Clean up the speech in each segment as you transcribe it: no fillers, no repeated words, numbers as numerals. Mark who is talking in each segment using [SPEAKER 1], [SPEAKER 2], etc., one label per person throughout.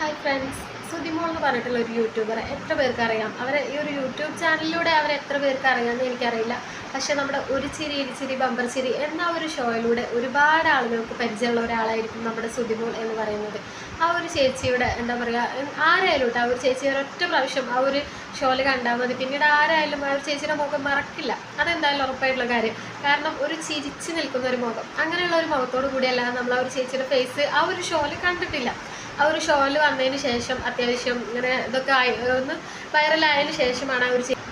[SPEAKER 1] Hi friends, സുതിമോൾ എന്ന് പറഞ്ഞിട്ടുള്ള ഒരു യൂട്യൂബറെ എത്ര പേർക്ക് അറിയാം? അവരെ ഈ ഒരു യൂട്യൂബ് ചാനലിലൂടെ അവരെ എത്ര പേർക്ക് അറിയാമെന്ന് എനിക്കറിയില്ല. പക്ഷേ നമ്മുടെ ഒരു ചിരി ഇരിച്ചിരി ബമ്പർ ചിരി എന്ന ഒരു ഷോയിലൂടെ ഒരുപാട് ആളുകൾക്ക് പരിചയമുള്ള ഒരാളായിരിക്കും നമ്മുടെ സുതിമോൾ എന്ന് പറയുന്നത്. ആ ഒരു ചേച്ചിയുടെ എന്താ പറയുക, ആരായാലും കേട്ടോ, ആ ഒരു ചേച്ചി ഒരൊറ്റ പ്രാവശ്യം ആ ഒരു ഷോയിൽ കണ്ടാൽ മതി, പിന്നീട് ആരായാലും ആ ഒരു ചേച്ചിയുടെ മുഖം മറക്കില്ല. അതെന്തായാലും ഉറപ്പായിട്ടുള്ള കാര്യം. കാരണം ഒരു ചിരിച്ച് നിൽക്കുന്ന ഒരു മുഖം, അങ്ങനെയുള്ള ഒരു മുഖത്തോടു കൂടിയല്ലാതെ നമ്മൾ ആ ഒരു ചേച്ചിയുടെ ഫേസ് ആ ഒരു ഷോയിൽ കണ്ടിട്ടില്ല. ആ ഒരു ഷോയിൽ വന്നതിന് ശേഷം അത്യാവശ്യം ഇങ്ങനെ ഇതൊക്കെ ഒന്ന് വൈറലായതിന് ശേഷമാണ്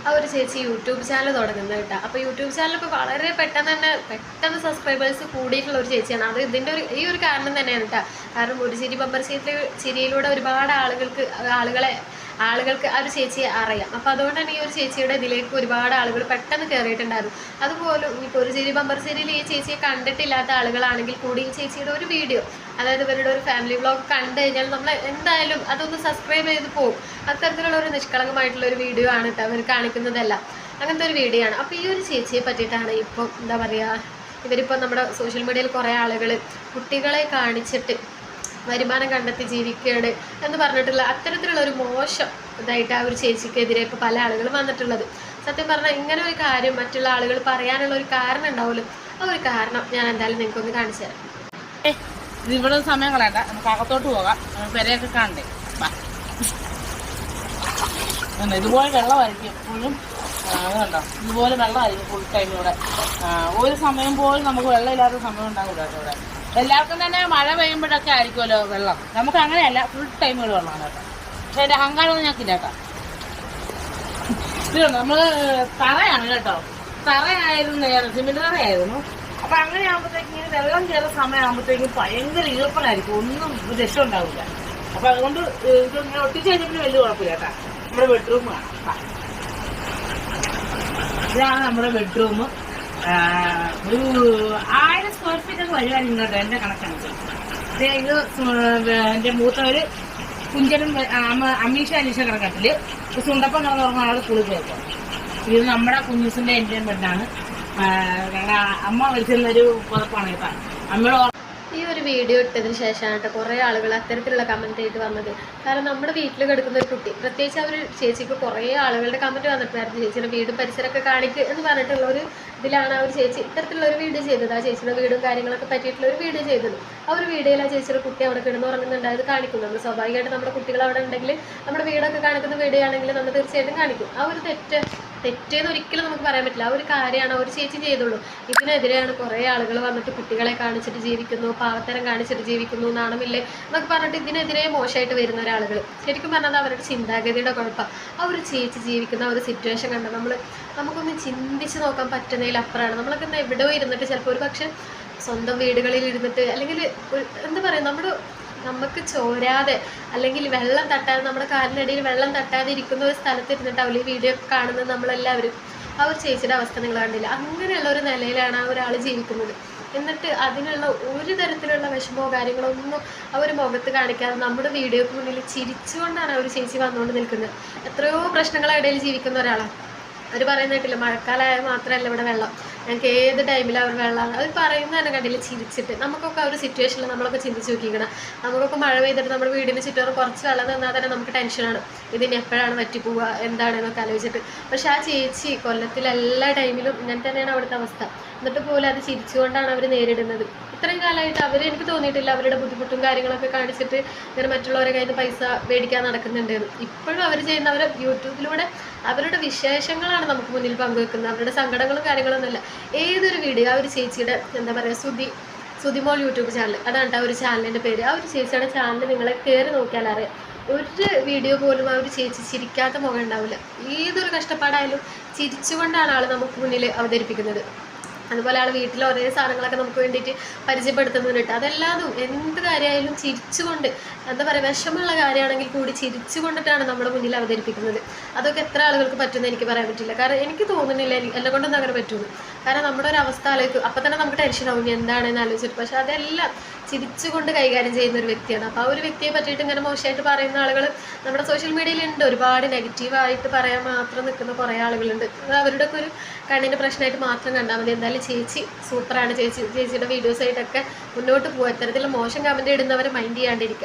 [SPEAKER 1] ആ ഒരു ചേച്ചി യൂട്യൂബ് ചാനൽ തുടങ്ങുന്നത് കേട്ടോ. അപ്പോൾ യൂട്യൂബ് ചാനൽ ഇപ്പോൾ വളരെ പെട്ടെന്ന് സബ്സ്ക്രൈബേഴ്സ് കൂടിയിട്ടുള്ള ഒരു ചേച്ചിയാണ്. അത് ഇതിൻ്റെ ഈ ഒരു കാരണം തന്നെയാണ് കേട്ടോ. കാരണം ഒരു ചിരി ബമ്പർ ചിരിയിലൂടെ ഒരുപാട് ആളുകൾക്ക് ആ ഒരു ചേച്ചിയെ അറിയാം. അപ്പോൾ അതുകൊണ്ട് തന്നെ ഈ ഒരു ചേച്ചിയുടെ ഇതിലേക്ക് ഒരുപാട് ആളുകൾ പെട്ടെന്ന് കയറിയിട്ടുണ്ടായിരുന്നു. അതുപോലും ഇപ്പോൾ ഒരു ചിരി ബമ്പർ ചിരിയിൽ ഈ ചേച്ചിയെ കണ്ടിട്ടില്ലാത്ത ആളുകളാണെങ്കിൽ കൂടി ഈ ചേച്ചിയുടെ ഒരു വീഡിയോ, അതായത് ഇവരുടെ ഒരു ഫാമിലി വ്ളോഗ് കണ്ടു കഴിഞ്ഞാൽ നമ്മൾ എന്തായാലും അതൊന്ന് സബ്സ്ക്രൈബ് ചെയ്ത് പോകും. അത്തരത്തിലുള്ള ഒരു നിഷ്കളങ്കമായിട്ടുള്ള ഒരു വീഡിയോ ആണ് കേട്ടോ അവർ കാണിക്കുന്നതെല്ലാം. അങ്ങനത്തെ ഒരു വീഡിയോ ആണ്. അപ്പോൾ ഈ ഒരു ചേച്ചിയെ പറ്റിയിട്ടാണ് ഇപ്പോൾ എന്താ പറയുക, ഇവരിപ്പോൾ നമ്മുടെ സോഷ്യൽ മീഡിയയിൽ കുറേ ആളുകൾ കുട്ടികളെ കാണിച്ചിട്ട് വരുമാനം കണ്ടെത്തി ജീവിക്കുകയാണ് എന്ന് പറഞ്ഞിട്ടുള്ള അത്തരത്തിലുള്ള ഒരു മോശം ഇതായിട്ട് ആ ഒരു ചേച്ചിക്കെതിരെ ഇപ്പോൾ പല ആളുകളും വന്നിട്ടുള്ളത്. സത്യം പറഞ്ഞാൽ ഇങ്ങനെ ഒരു കാര്യം മറ്റുള്ള ആളുകൾ പറയാനുള്ള ഒരു കാരണം ഉണ്ടാവുമല്ലോ, ആ ഒരു കാരണം ഞാൻ എന്തായാലും നിങ്ങൾക്കൊന്ന് കാണിച്ചു തരാം.
[SPEAKER 2] ഇവിടെ സമയം കളയണ്ട, നമുക്ക് അകത്തോട്ട് പോകാം. പെരയൊക്കെ കാണണ്ടേ. ഇതുപോലെ വെള്ളമായിരിക്കും എപ്പോഴും. അതുകൊണ്ടോ ഇതുപോലെ വെള്ളമായിരിക്കും ഫുൾ ടൈം ഇവിടെ. ഒരു സമയം പോലും നമുക്ക് വെള്ളമില്ലാത്ത സമയം ഉണ്ടാവില്ല ഇവിടെ. എല്ലാവർക്കും തന്നെ മഴ പെയ്യുമ്പോഴൊക്കെ ആയിരിക്കുമല്ലോ വെള്ളം. നമുക്ക് അങ്ങനെയല്ല, ഫുൾ ടൈം ഇവിടെ വെള്ളമാണ് കേട്ടോ. പക്ഷെ എൻ്റെ അഹങ്കാരമൊന്നും ഞങ്ങൾക്കില്ല കേട്ടോ. ഇത് നമ്മൾ തറയാണ് കേട്ടോ. തറയായിരുന്നു, സിമെന്റ് തറയായിരുന്നു. അപ്പൊ അങ്ങനെ ആകുമ്പോഴത്തേക്കും ഇങ്ങനെ വെള്ളം കയറുന്ന സമയമാകുമ്പോഴത്തേക്കും ഭയങ്കര ഈർപ്പനായിരിക്കും, ഒന്നും രക്ഷ ഉണ്ടാവില്ല. അപ്പൊ അതുകൊണ്ട് ഇത് ഇങ്ങനെ ഒട്ടിച്ച് കഴിഞ്ഞാൽ വലിയ കുഴപ്പമില്ല കേട്ടാ. നമ്മുടെ ബെഡ്റൂം കാണാം. ഇതാണ് നമ്മുടെ ബെഡ്റൂം. ഒരു 1000 സ്ക്വയർ ഫീറ്റ് ഒക്കെ വരുവാൻ ഇങ്ങോട്ട് എന്റെ കണക്കനുസരിച്ച്. ഇത് എന്റെ മൂത്തവര് കുഞ്ചനും അമീഷ അനീഷ കിടക്കത്തില് സുണ്ടപ്പം കിടന്നുറങ്ങാൻ കുളിച്ചേക്കും. ഇത് നമ്മുടെ കുഞ്ഞൂസിന്റെ എന്റെയും ബെഡാണ്. അമ്മ വലിച്ചൊരു പുറപ്പാണ് കേട്ടോ. അമ്മയുടെ
[SPEAKER 1] ഈ ഒരു വീഡിയോ ഇട്ടതിന് ശേഷമാണ് കുറേ ആളുകൾ അത്തരത്തിലുള്ള കമൻറ്റ് ആയിട്ട് വന്നത്. കാരണം നമ്മുടെ വീട്ടിൽ കിടക്കുന്ന ഒരു കുട്ടി, പ്രത്യേകിച്ച് ആ ഒരു ചേച്ചിക്ക് കുറേ ആളുകളുടെ കമൻറ്റ് വന്നിട്ടുണ്ടായിരുന്നു. ചേച്ചിയുടെ വീടും പരിസരമൊക്കെ കാണിക്കുക എന്ന് പറഞ്ഞിട്ടുള്ള ഒരു ഇതിലാണ് ആ ഒരു ചേച്ചി ഇത്തരത്തിലുള്ള ഒരു വീഡിയോ ചെയ്തത്. ആ ചേച്ചിയുടെ വീടും കാര്യങ്ങളൊക്കെ പറ്റിയിട്ടുള്ള ഒരു വീഡിയോ ചെയ്തത്. ആ ഒരു വീഡിയോയിൽ ആ ചേച്ചിയുടെ കുട്ടി അവിടെ കിടന്നുറങ്ങുന്നുണ്ടായത് കാണിക്കും. നമ്മൾ സ്വാഭാവികമായിട്ട് നമ്മുടെ കുട്ടികൾ അവിടെ ഉണ്ടെങ്കിൽ നമ്മുടെ വീടൊക്കെ കാണിക്കുന്ന വീഡിയോ ആണെങ്കിൽ നമ്മൾ തീർച്ചയായിട്ടും കാണിക്കും. ആ ഒരു തെറ്റേന്ന് ഒരിക്കലും നമുക്ക് പറയാൻ പറ്റില്ല. ആ ഒരു കാര്യമാണ് ഒരു ചേച്ചി ചെയ്തുള്ളൂ. ഇതിനെതിരെയാണ് കുറേ ആളുകൾ വന്നിട്ട് കുട്ടികളെ കാണിച്ചിട്ട് ജീവിക്കുന്നു, പാവത്തരം കാണിച്ചിട്ട് ജീവിക്കുന്നു, നാണമില്ലേ എന്നൊക്കെ പറഞ്ഞിട്ട് ഇതിനെതിരെ മോശമായിട്ട് വരുന്ന ഒരാളുകൾ. ശരിക്കും പറഞ്ഞാൽ അവരുടെ ചിന്താഗതിയുടെ കുഴപ്പമാണ്. ആ ഒരു ചേച്ചി ജീവിക്കുന്ന ആ ഒരു സിറ്റുവേഷൻ കണ്ട് നമുക്കൊന്ന് ചിന്തിച്ച് നോക്കാൻ പറ്റുന്നതിലപ്പുറമാണ്. നമ്മളൊക്കെ എവിടെയോ ഇരുന്നിട്ട് ചിലപ്പോൾ ഒരു പക്ഷേ സ്വന്തം വീടുകളിൽ ഇരുന്നിട്ട്, അല്ലെങ്കിൽ എന്താ പറയുക, നമുക്ക് ചോരാതെ അല്ലെങ്കിൽ വെള്ളം തട്ടാതെ, നമ്മുടെ കാലിനടിയിൽ വെള്ളം തട്ടാതെ ഇരിക്കുന്ന ഒരു സ്ഥലത്തിരുന്നിട്ടാവില്ല ഈ വീഡിയോ കാണുന്നത് നമ്മളെല്ലാവരും. ആ ഒരു ചേച്ചിയുടെ അവസ്ഥ നിങ്ങൾ കണ്ടില്ല. അങ്ങനെയുള്ള ഒരു നിലയിലാണ് ആ ഒരാൾ ജീവിക്കുന്നത്. എന്നിട്ട് അതിനുള്ള ഒരു തരത്തിലുള്ള വിഷമമോ കാര്യങ്ങളോ ഒന്നും ആ ഒരു മുഖത്ത് കാണിക്കാതെ നമ്മുടെ വീഡിയോക്ക് മുന്നിൽ ചിരിച്ചുകൊണ്ടാണ് ആ ഒരു ചേച്ചി വന്നുകൊണ്ട് നിൽക്കുന്നത്. എത്രയോ പ്രശ്നങ്ങളിടയിൽ ജീവിക്കുന്ന ഒരാളാണ്. അവർ പറയുന്നിട്ടില്ല, മഴക്കാലമായ മാത്രമല്ല ഇവിടെ വെള്ളം, ഞങ്ങൾക്ക് ഏത് ടൈമിലും അവർ വെള്ളമാണ്. അവർ പറയുന്നത് തന്നെ കണ്ടില്ല ചിരിച്ചിട്ട്. നമുക്കൊക്കെ ആ ഒരു സിറ്റുവേഷനിൽ നമ്മളൊക്കെ ചിന്തിച്ച് നോക്കിക്കണം. നമുക്കൊക്കെ മഴ പെയ്തിട്ട് നമ്മുടെ വീടിന് ചുറ്റും കുറച്ച് വെള്ളം തന്നാൽ തന്നെ നമുക്ക് ടെൻഷനാണ്, ഇതിന് എപ്പോഴാണ് വറ്റിപ്പോവുക എന്താണെന്നൊക്കെ ആലോചിച്ചിട്ട്. പക്ഷെ ആ ചേച്ചി കൊല്ലത്തിലെല്ലാ ടൈമിലും ഇങ്ങനെ തന്നെയാണ് അവിടുത്തെ അവസ്ഥ. എന്നിട്ട് പോലും അത് ചിരിച്ചുകൊണ്ടാണ് അവർ നേരിടുന്നത്. ഇത്രയും കാലമായിട്ട് എനിക്ക് തോന്നിയിട്ടില്ല അവരുടെ ബുദ്ധിമുട്ടും കാര്യങ്ങളൊക്കെ കാണിച്ചിട്ട് ഇങ്ങനെ മറ്റുള്ളവരെ കയ്യിൽ നിന്ന് പൈസ മേടിക്കാൻ നടക്കുന്നുണ്ട്. ഇപ്പോഴും അവർ ചെയ്യുന്ന അവരുടെ യൂട്യൂബിലൂടെ അവരുടെ വിശേഷങ്ങളാണ് നമുക്ക് മുന്നിൽ പങ്കുവെക്കുന്നത്. അവരുടെ സങ്കടങ്ങളും കാര്യങ്ങളൊന്നുമില്ല. ഏതൊരു വീഡിയോ ആ ഒരു ചേച്ചിയുടെ എന്താ പറയുക, സുതിമോൾ യൂട്യൂബ് ചാനൽ, അതാണ് ആ ഒരു ചാനലിൻ്റെ പേര്. ആ ഒരു ചേച്ചിയുടെ ചാനൽ നിങ്ങളെ കയറി നോക്കിയാൽ അറിയാം. ഒരു വീഡിയോ പോലും ആ ഒരു ചേച്ചി ചിരിക്കാത്ത മുഖം ഉണ്ടാവില്ല. ഏതൊരു കഷ്ടപ്പാടായാലും ചിരിച്ചുകൊണ്ടാണ് ആൾ നമുക്ക് മുന്നിൽ അവതരിപ്പിക്കുന്നത്. അതുപോലെ ആൾ വീട്ടിൽ ഒരേ സാധനങ്ങളൊക്കെ നമുക്ക് വേണ്ടിയിട്ട് പരിചയപ്പെടുത്തുന്നുണ്ട്. അതെല്ലാതും എന്ത് കാര്യമായാലും ചിരിച്ചുകൊണ്ട്, എന്താ പറയുക, വിഷമമുള്ള കാര്യമാണെങ്കിൽ കൂടി ചിരിച്ചുകൊണ്ടിട്ടാണ് നമ്മുടെ മുന്നിൽ അവതരിപ്പിക്കുന്നത്. അതൊക്കെ എത്ര ആളുകൾക്ക് പറ്റുമെന്ന് എനിക്ക് പറയാൻ പറ്റില്ല. കാരണം എനിക്ക് തോന്നുന്നില്ല എന്നെ കൊണ്ടൊന്നും അങ്ങനെ പറ്റുമെന്ന്. കാരണം നമ്മുടെ ഒരു അവസ്ഥ ആലോചിക്കും, അപ്പം തന്നെ നമുക്ക് ടെൻഷനാവും എന്താണെന്ന് ആലോചിച്ചിട്ട്. പക്ഷെ അതെല്ലാം ചിരിച്ചുകൊണ്ട് കൈകാര്യം ചെയ്യുന്ന ഒരു വ്യക്തിയാണ്. അപ്പോൾ ആ ഒരു വ്യക്തിയെ പറ്റിയിട്ട് ഇങ്ങനെ മോശമായിട്ട് പറയുന്ന ആളുകൾ നമ്മുടെ സോഷ്യൽ മീഡിയയിലുണ്ട്. ഒരുപാട് നെഗറ്റീവായിട്ട് പറയാൻ മാത്രം നിൽക്കുന്ന കുറേ ആളുകളുണ്ട്. അത് അവരുടെയൊക്കെ ഒരു കണ്ണിൻ്റെ പ്രശ്നമായിട്ട് മാത്രം കണ്ടാൽ മതി. എന്തായാലും ചേച്ചി സൂപ്പറാണ്. ചേച്ചിയുടെ വീഡിയോസായിട്ടൊക്കെ മുന്നോട്ട് പോകുക. ഇത്തരത്തിലുള്ള മോശം കമൻറ്റ് ഇടുന്നവരെ മൈൻഡ് ചെയ്യാണ്ടിരിക്കുക.